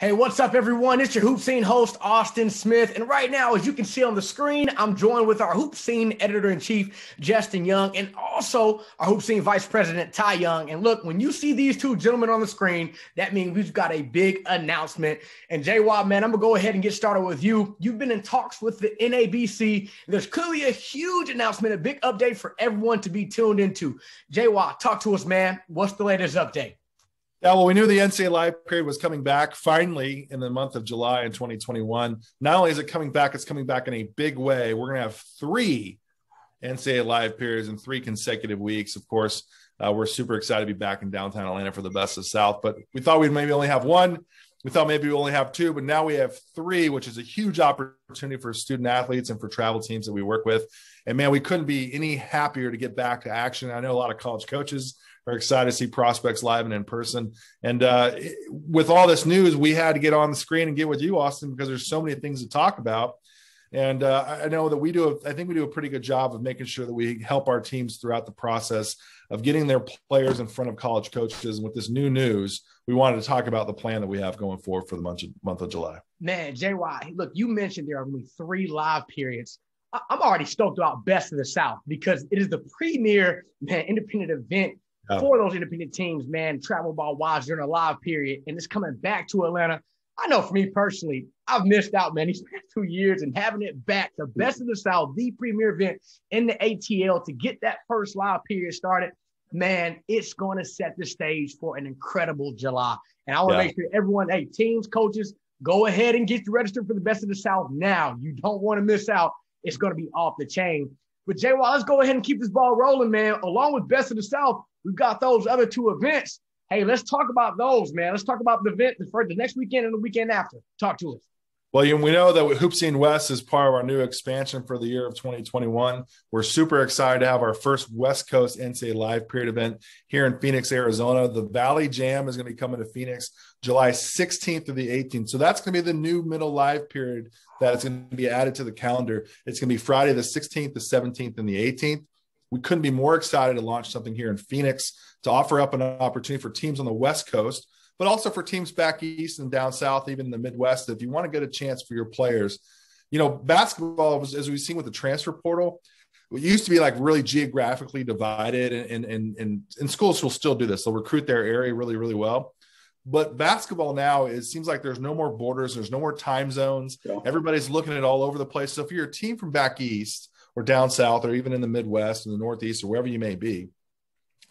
Hey, what's up, everyone? It's your Hoopseen host, Austin Smith. And right now, as you can see on the screen, I'm joined with our Hoopseen editor-in-chief, Justin Young, and also our Hoopseen vice president, Ty Young. And look, when you see these two gentlemen on the screen, that means we've got a big announcement. And J-Wad, man, I'm going to go ahead and get started with you. You've been in talks with the NABC. There's clearly a huge announcement, a big update for everyone to be tuned into. J-Wad, talk to us, man. What's the latest update? Yeah, well, we knew the NCAA Live Period was coming back finally in the month of July in 2021. Not only is it coming back, it's coming back in a big way. We're going to have 3 NCAA Live Periods in 3 consecutive weeks. Of course, we're super excited to be back in downtown Atlanta for the Best of the South, but we thought we'd maybe only have 1. We thought maybe we only have 2, but now we have 3, which is a huge opportunity for student athletes and for travel teams that we work with. And, man, we couldn't be any happier to get back to action. I know a lot of college coaches are excited to see prospects live and in person. And with all this news, we had to get on the screen and get with you, Austin, because there's so many things to talk about. And I know that I think we do a pretty good job of making sure that we help our teams throughout the process of getting their players in front of college coaches. And with this new news, we wanted to talk about the plan that we have going forward for the month of July. Man, JY, look, you mentioned there are only 3 live periods. I'm already stoked about Best of the South because it is the premier, independent event for those independent teams, travel ball wise during a live period. And it's coming back to Atlanta. I know for me personally, I've missed out, these past 2 years, and having it back, the Best of the South, the premier event in the ATL to get that first live period started, it's going to set the stage for an incredible July. And I want to make sure everyone, teams, coaches, go ahead and get you registered for the Best of the South now. You don't want to miss out. It's going to be off the chain. But J-Wad, let's go ahead and keep this ball rolling, man. Along with Best of the South, we've got those other 2 events. Hey, let's talk about those, man. Let's talk about the event for the next weekend and the weekend after. Talk to us. Well, we know that Hoopseen West is part of our new expansion for the year of 2021. We're super excited to have our first West Coast NCAA Live Period event here in Phoenix, Arizona. The Valley Jam is going to be coming to Phoenix July 16th through the 18th. So that's going to be the new middle live period that is going to be added to the calendar. It's going to be Friday the 16th, the 17th, and the 18th. We couldn't be more excited to launch something here in Phoenix to offer up an opportunity for teams on the West Coast, but also for teams back east and down south, even in the Midwest. If you want to get a chance for your players, basketball, as we've seen with the transfer portal, it used to be like really geographically divided, and schools will still do this. They'll recruit their area really, really well. But basketball now, it seems like there's no more borders. There's no more time zones. Yeah. Everybody's looking at all over the place. So if you're a team from back east or down south or even in the Midwest and the Northeast or wherever you may be,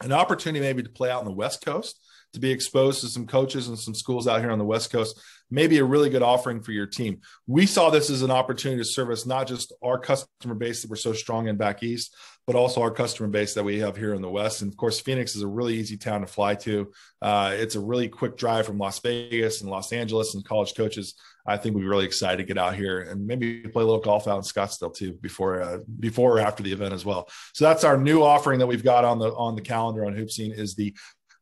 an opportunity maybe to play out on the West Coast, to be exposed to some coaches and some schools out here on the West Coast, maybe a really good offering for your team. We saw this as an opportunity to service not just our customer base that we're so strong in back east, but also our customer base that we have here in the West. And of course, Phoenix is a really easy town to fly to. It's a really quick drive from Las Vegas and Los Angeles, and college coaches, I think we'd be really excited to get out here and maybe play a little golf out in Scottsdale too before or after the event as well. So that's our new offering that we've got on the calendar on Hoopseen is the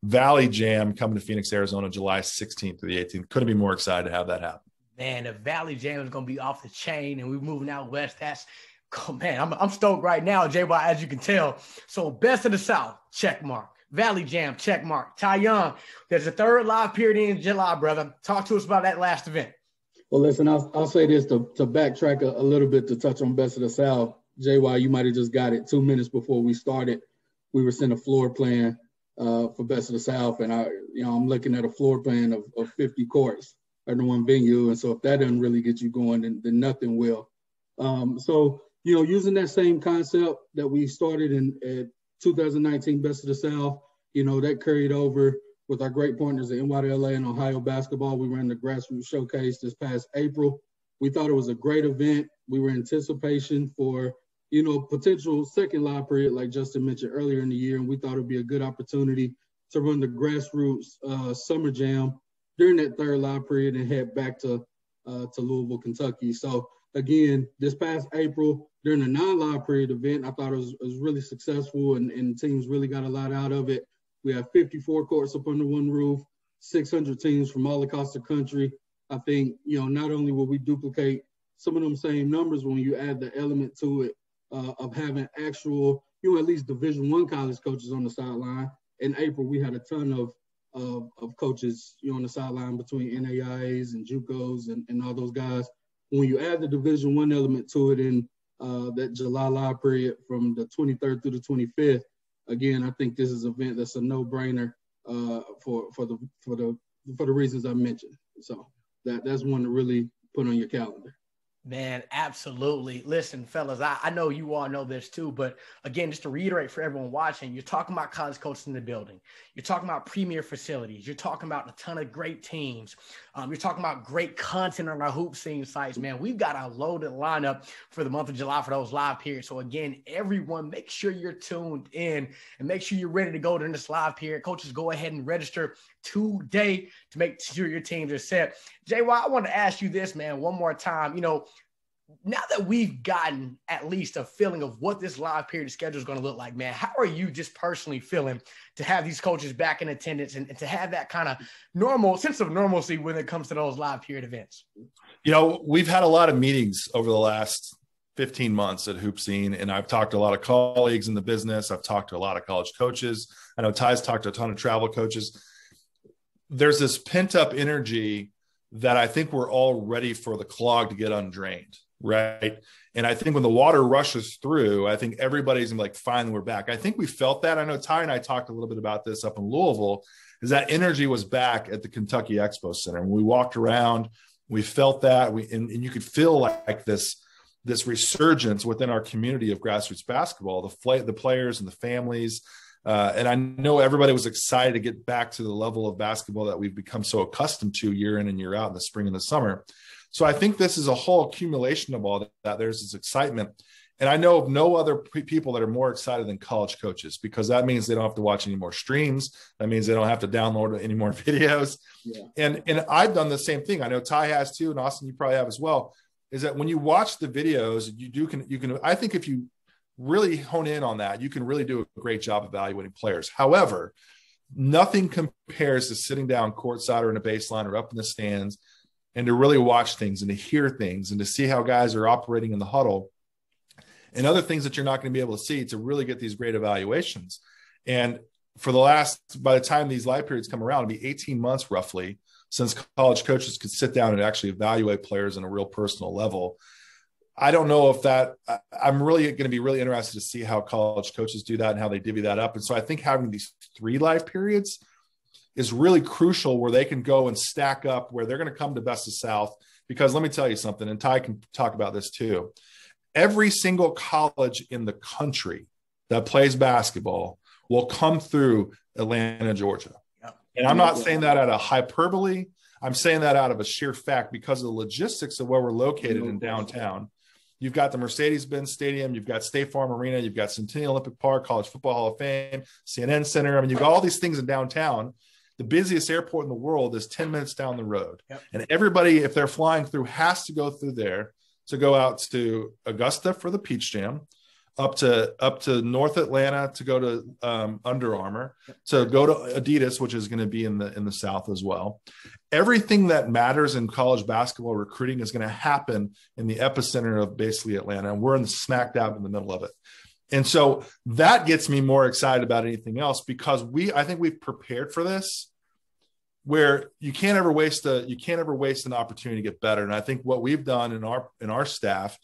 Valley Jam coming to Phoenix, Arizona, July 16th to the 18th. Couldn't be more excited to have that happen. Man, the Valley Jam is going to be off the chain, and we're moving out west. I'm stoked right now, J-Boy, as you can tell. So Best of the South, check mark. Valley Jam, check mark. Ty Young, there's a 3rd live period in July, brother. Talk to us about that last event. Well, listen, I'll say this to backtrack a little bit to touch on Best of the South. JY, you might have just got it 2 minutes before we started. We were sent a floor plan for Best of the South, and I'm looking at a floor plan of 50 courts under one venue, and so if that doesn't really get you going, then nothing will. So using that same concept that we started in 2019 Best of the South, that carried over with our great partners at NYLA and Ohio Basketball. We ran the Grassroots Showcase this past April. We thought it was a great event. We were in anticipation for potential second live period, like Justin mentioned earlier in the year, and we thought it would be a good opportunity to run the Grassroots Summer Jam during that 3rd live period and head back to Louisville, Kentucky. So again, this past April, during the non-live period event, I thought it was really successful, and teams really got a lot out of it. We have 54 courts up under one roof, 600 teams from all across the country. I think, not only will we duplicate some of them same numbers when you add the element to it, of having actual, at least Division I college coaches on the sideline. In April, we had a ton of of coaches, on the sideline between NAIAs and JUCOs and all those guys. When you add the Division I element to it in that July live period from the 23rd through the 25th, again, I think this is an event that's a no-brainer for the reasons I mentioned. So that's one to really put on your calendar. Man, absolutely. Listen, fellas, I know you all know this too, but again, just to reiterate for everyone watching, you're talking about college coaches in the building. You're talking about premier facilities. You're talking about a ton of great teams. You're talking about great content on our Hoopseen sites, man. We've got a loaded lineup for the month of July for those live periods. So again, everyone, make sure you're tuned in and make sure you're ready to go during this live period. Coaches, go ahead and register today to make sure your teams are set. JY, I want to ask you this, man, one more time. Now that we've gotten at least a feeling of what this live period schedule is going to look like, man, how are you just personally feeling to have these coaches back in attendance and to have that kind of normal sense of normalcy when it comes to those live period events? We've had a lot of meetings over the last 15 months at Hoopseen, and I've talked to a lot of colleagues in the business. I've talked to a lot of college coaches. I know Ty's talked to a ton of travel coaches. There's this pent-up energy that I think we're all ready for the clog to get undrained. Right. And I think when the water rushes through, I think everybody's gonna be like, fine, we're back. I think we felt that. I know Ty and I talked a little bit about this up in Louisville, is that energy was back at the Kentucky Expo Center. When we walked around, we felt that and you could feel like this resurgence within our community of grassroots basketball, the players and the families. And I know everybody was excited to get back to the level of basketball that we've become so accustomed to year in and year out in the spring and the summer. So I think this is a whole accumulation of all that. There's this excitement. And I know of no other people that are more excited than college coaches, because that means they don't have to watch any more streams. That means they don't have to download any more videos. Yeah. And I've done the same thing. I know Ty has too, and Austin, you probably have as well, is that when you watch the videos, you can, I think if you really hone in on that, you can really do a great job evaluating players. However, nothing compares to sitting down courtside or in a baseline or up in the stands and to really watch things and to hear things and to see how guys are operating in the huddle and other things that you're not going to be able to see to really get these great evaluations. And by the time these live periods come around, it'll be 18 months roughly since college coaches could sit down and actually evaluate players on a real personal level. I don't know if I'm really going to be really interested to see how college coaches do that and how they divvy that up. And so I think having these 3 live periods is really crucial, where they can go and stack up, where they're going to come to Best of South. Because let me tell you something, and Ty can talk about this too. Every single college in the country that plays basketball will come through Atlanta, Georgia. Yep. And I'm not saying that out of hyperbole. I'm saying that out of a sheer fact, because of the logistics of where we're located in downtown. You've got the Mercedes-Benz Stadium. You've got State Farm Arena. You've got Centennial Olympic Park, College Football Hall of Fame, CNN Center. I mean, you've got all these things in downtown. The busiest airport in the world is 10 minutes down the road. Yep. And everybody, if they're flying through, has to go through there to go out to Augusta for the Peach Jam, up to North Atlanta to go to Under Armour, to go to Adidas, which is going to be in the South as well. Everything that matters in college basketball recruiting is going to happen in the epicenter of basically Atlanta, and we're in smack dab in the middle of it. And so that gets me more excited about anything else, because I think we've prepared for this, where you can't ever waste an opportunity to get better. And I think what we've done in our staff,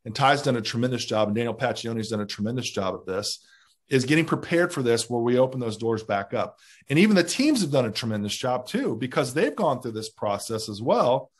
and Ty's done a tremendous job, and Daniel Paccioni's done a tremendous job at this, is getting prepared for this, where we open those doors back up. And even the teams have done a tremendous job too, because they've gone through this process as well.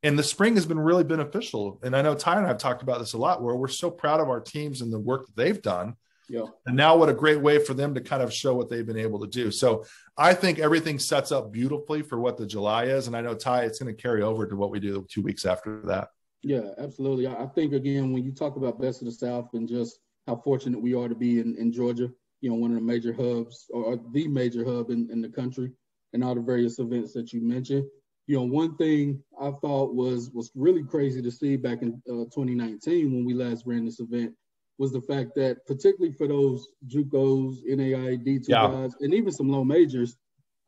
And the spring has been really beneficial. And I know Ty and I have talked about this a lot, where we're so proud of our teams and the work that they've done. Yeah. And now what a great way for them to kind of show what they've been able to do. So I think everything sets up beautifully for what the July is. And I know, Ty, it's going to carry over to what we do 2 weeks after that. Yeah, absolutely. I think, again, when you talk about Best of the South and just how fortunate we are to be in Georgia, one of the major hubs, or the major hub in the country, and all the various events that you mentioned. One thing I thought was really crazy to see back in 2019 when we last ran this event was the fact that, particularly for those JUCOs, NAIA, D2 guys, and even some low majors,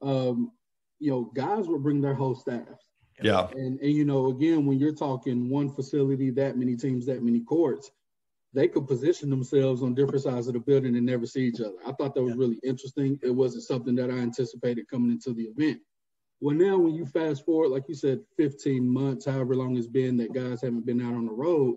guys would bring their whole staffs. Yeah. And again, when you're talking one facility, that many teams, that many courts, they could position themselves on different sides of the building and never see each other. I thought that was really interesting. It wasn't something that I anticipated coming into the event. Well, now when you fast forward, like you said, 15 months, however long it's been that guys haven't been out on the road,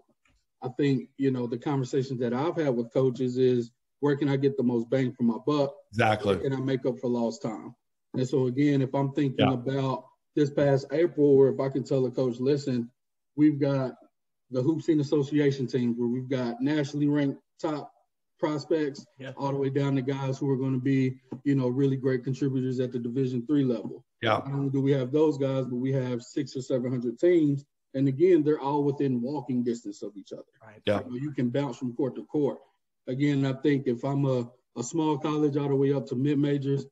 I think, the conversations that I've had with coaches is, where can I get the most bang for my buck? Exactly. Where can I make up for lost time? And so, again, if I'm thinking about this past April, or if I can tell a coach, listen, we've got the Hoopseen Association teams where we've got nationally ranked top prospects all the way down to guys who are going to be, really great contributors at the Division III level. Yeah. Not only do we have those guys, but we have 600 or 700 teams. And again, they're all within walking distance of each other. Right. Yeah. You can bounce from court to court. Again, I think if I'm a small college all the way up to mid-majors,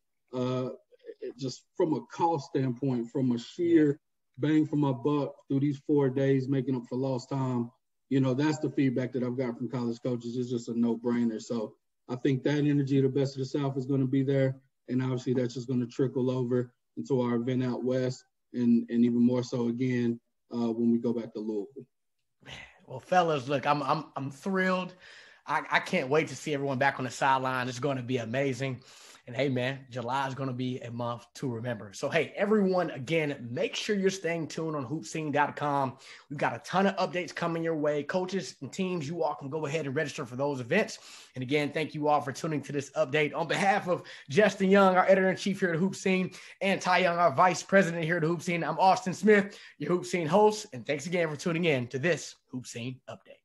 just from a cost standpoint, from a sheer bang for my buck through these 4 days, making up for lost time, that's the feedback that I've got from college coaches. It's just a no-brainer. So I think that energy of the Best of the South is going to be there. And obviously that's just going to trickle over into our event out west and even more so again when we go back to Louisville. Well, fellas, look, I'm thrilled. I can't wait to see everyone back on the sideline. It's going to be amazing. And hey, man, July is going to be a month to remember. So, hey, everyone, again, make sure you're staying tuned on hoopseen.com. We've got a ton of updates coming your way. Coaches and teams, you all can go ahead and register for those events. And again, thank you all for tuning to this update. On behalf of Justin Young, our editor-in-chief here at Hoopseen, and Ty Young, our vice president here at Hoopseen, I'm Austin Smith, your Hoopseen host. And thanks again for tuning in to this Hoopseen update.